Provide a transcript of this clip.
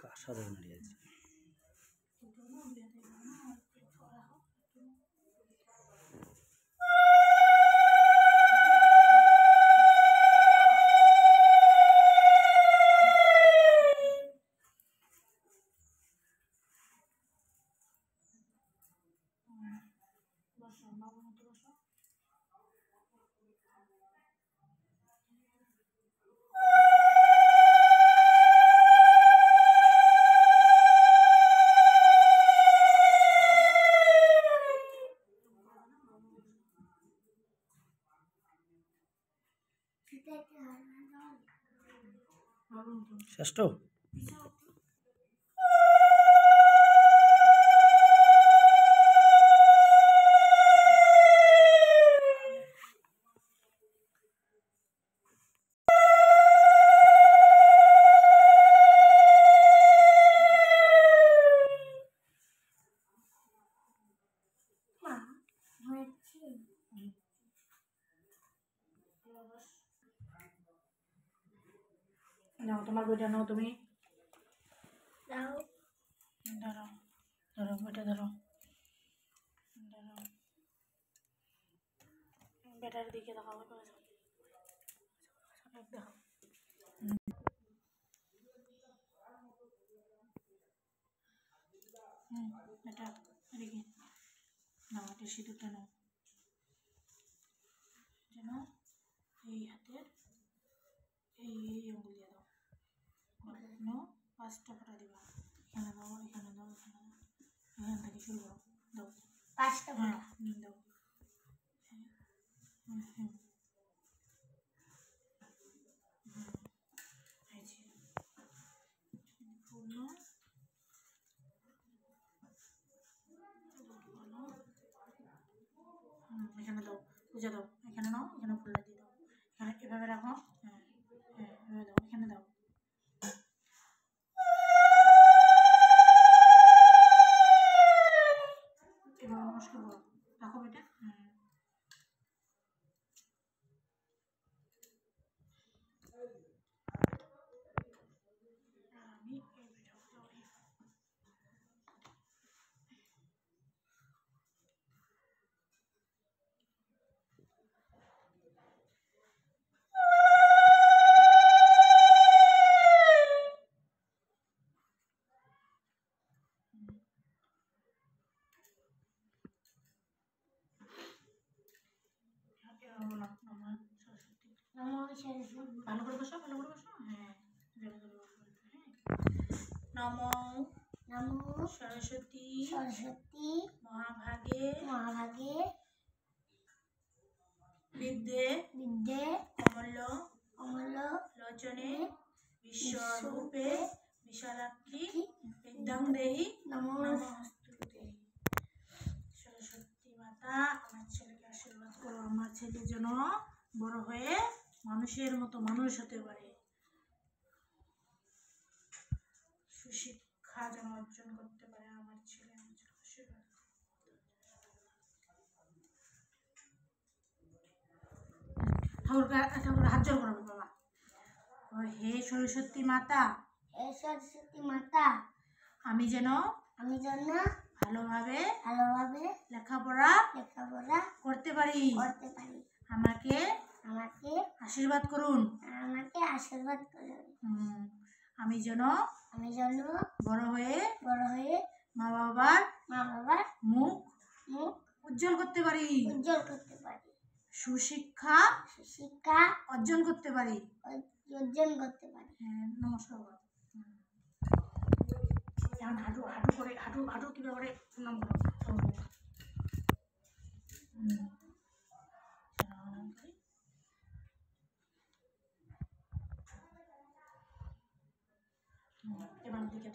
কাঁসা ধরে দাঁড়িয়েছে। ষষ্ঠ নাও তোমার বইটা নাও, তুমি দাও। ধরো ধরো বইটা ধরো ধরো, বেটার দিকে দেখাবো, দেখো এটা এদিকে নাও, এটা সিঁদুরটা নাও, যেন এই হাতের এই আঙুল দিয়ে দাও, নাও 5টা ফোঁটা দিবা, এখানে দাও, এখানে দাও, এখানে দাও, এখান থেকে শুরু করো, দাও 5টা হ্যাঁ ফোঁটা। দাও, হুম পূর্ণ এখানে দাও, পূজা দাও, এখানে নাও, এখানে ফুলটা দিয়ে দাও, এখানে এভাবে রাখো, হ্যাঁ হ্যাঁ এভাবে দাও, এখানে দাও, এভাবে নমস্কার করো, রাখো বেটা, আমি এই ভিডিও করি। ভালো করে বসো, ভালো করে বসো, হ্যাঁ নমো নমো সরস্বতী সরস্বতী মহাভাগে মহাভাগে বিদ্যে বিদ্যে অমূল্য অমূল্য লোচনে বিশ্বরূপে বিশালাক্ষী বিদ্যাং দেহি নমস্তুতে। সরস্বতী মাতা আমার ছেলেকে আশীর্বাদ করো, আমার ছেলে যেন বড় হয়ে মানুষের মতো মানুষ হতে পারে, সুশিক্ষা যেন অর্জন করতে পারে আমার ছেলে, আশীর্বাদ ঠাকুর হাত জোর করবে বাবা। হে সরস্বতী মাতা, হে সরস্বতী মাতা, আমি যেন ভালোভাবে লেখাপড়া করতে পারি, আমাকে আশীর্বাদ করুন, আমি যেন বড় হয়ে মা বাবার মুখ উজ্জ্বল করতে পারি, সুশিক্ষা অর্জন করতে পারি। হ্যাঁ নমস্কার করো, এখন হাঁটু হাঁটু করে হাঁটু কিভাবে করে প্রণাম করো, এবার দিকে